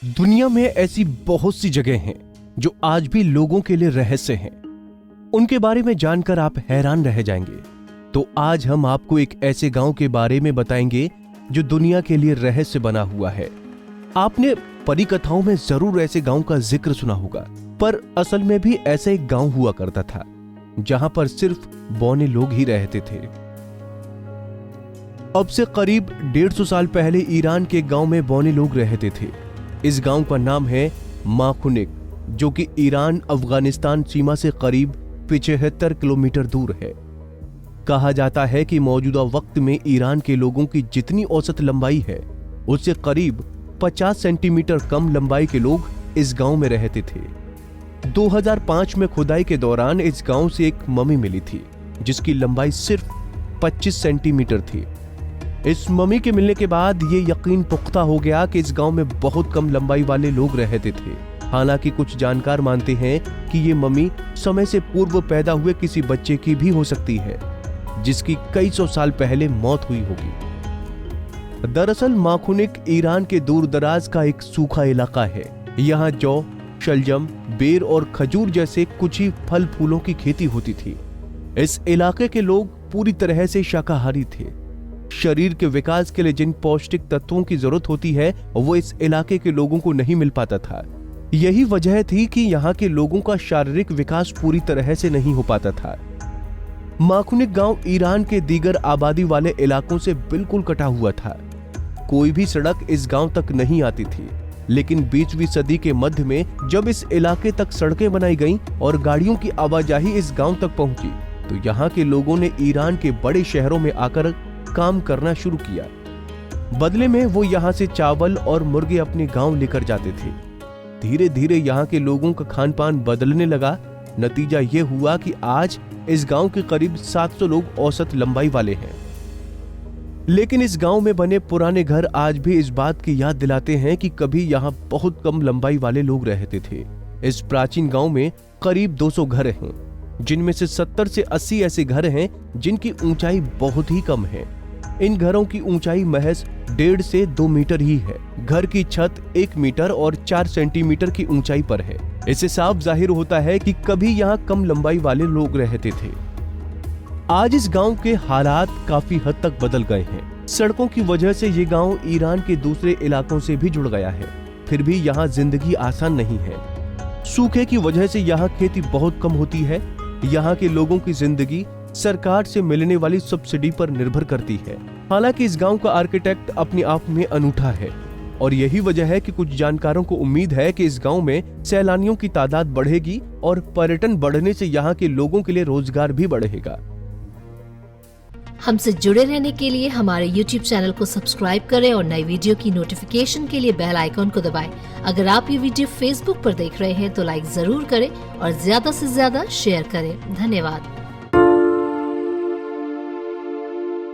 दुनिया में ऐसी बहुत सी जगह हैं जो आज भी लोगों के लिए रहस्य हैं। उनके बारे में जानकर आप हैरान रह जाएंगे। तो आज हम आपको एक ऐसे गांव के बारे में बताएंगे जो दुनिया के लिए रहस्य बना हुआ है। आपने परी कथाओं में जरूर ऐसे गांव का जिक्र सुना होगा, पर असल में भी ऐसा एक गांव हुआ करता था जहां पर सिर्फ बौने लोग ही रहते थे। अब से करीब 150 साल पहले ईरान के गांव में बौने लोग रहते थे। इस गांव का नाम है माखुनिक, जो कि ईरान अफगानिस्तान सीमा से करीब 75 किलोमीटर दूर है। कहा जाता है कि मौजूदा वक्त में ईरान के लोगों की जितनी औसत लंबाई है, उससे करीब 50 सेंटीमीटर कम लंबाई के लोग इस गांव में रहते थे। 2005 में खुदाई के दौरान इस गांव से एक मम्मी मिली थी जिसकी लंबाई सिर्फ 25 सेंटीमीटर थी। इस मम्मी के मिलने के बाद ये यकीन पुख्ता हो गया कि इस गांव में बहुत कम लंबाई वाले लोग रहते थे। हालांकि कुछ जानकार मानते हैं कि ये मम्मी समय से पूर्व पैदा हुए किसी बच्चे की भी हो सकती है, जिसकी कई सौ साल पहले मौत हुई होगी। दरअसल माखुनिक ईरान के दूर दराज का एक सूखा इलाका है। यहाँ जौ, शलजम, बेर और खजूर जैसे कुछ ही फल फूलों की खेती होती थी। इस इलाके के लोग पूरी तरह से शाकाहारी थे। शरीर के विकास के लिए जिन पौष्टिक तत्वों की जरूरत होती है, वो इस इलाके के लोगों को नहीं मिल पाता था। यही वजह थी कि यहाँ के लोगों का शारीरिक विकास पूरी तरह से नहीं हो पाता था। माखुनिक गांव ईरान के दीगर आबादी वाले इलाकों से बिल्कुल कटा हुआ था। कोई भी सड़क इस गांव तक नहीं आती थी। लेकिन 20वीं सदी के मध्य में जब इस इलाके तक सड़कें बनाई गईं और गाड़ियों की आवाजाही इस गांव तक पहुंची, तो यहाँ के लोगों ने ईरान के बड़े शहरों में आकर काम करना शुरू किया। बदले में वो यहाँ से चावल और मुर्गे अपने गांव लेकर जाते थे। धीरे धीरे यहाँ के लोगों का खान पान बदलने लगा। नतीजा ये हुआ कि आज इस गांव के करीब 700 लोग औसत लंबाई वाले हैं। लेकिन इस गांव में बने पुराने घर आज भी इस बात की याद दिलाते हैं कि कभी यहाँ बहुत कम लंबाई वाले लोग रहते थे। इस प्राचीन गांव में करीब 200 घर हैं, जिनमें से 70 से 80 ऐसे घर हैं जिनकी ऊंचाई बहुत ही कम है। इन घरों की ऊंचाई महज 1.5 से 2 मीटर ही है। घर की छत 1 मीटर और 4 सेंटीमीटर की ऊंचाई पर है। इससे साफ जाहिर होता है कि कभी यहाँ कम लंबाई वाले लोग रहते थे। आज इस गांव के हालात काफी हद तक बदल गए हैं। सड़कों की वजह से ये गांव ईरान के दूसरे इलाकों से भी जुड़ गया है। फिर भी यहाँ जिंदगी आसान नहीं है। सूखे की वजह से यहाँ खेती बहुत कम होती है। यहाँ के लोगों की जिंदगी सरकार से मिलने वाली सब्सिडी पर निर्भर करती है। हालांकि इस गांव का आर्किटेक्ट अपने आप में अनूठा है और यही वजह है कि कुछ जानकारों को उम्मीद है कि इस गांव में सैलानियों की तादाद बढ़ेगी और पर्यटन बढ़ने से यहाँ के लोगों के लिए रोजगार भी बढ़ेगा। हमसे जुड़े रहने के लिए हमारे YouTube चैनल को सब्सक्राइब करें और नई वीडियो की नोटिफिकेशन के लिए बेल आइकॉन को दबाएं। अगर आप ये वीडियो Facebook पर देख रहे हैं तो लाइक जरूर करें और ज्यादा से ज्यादा शेयर करें। धन्यवाद।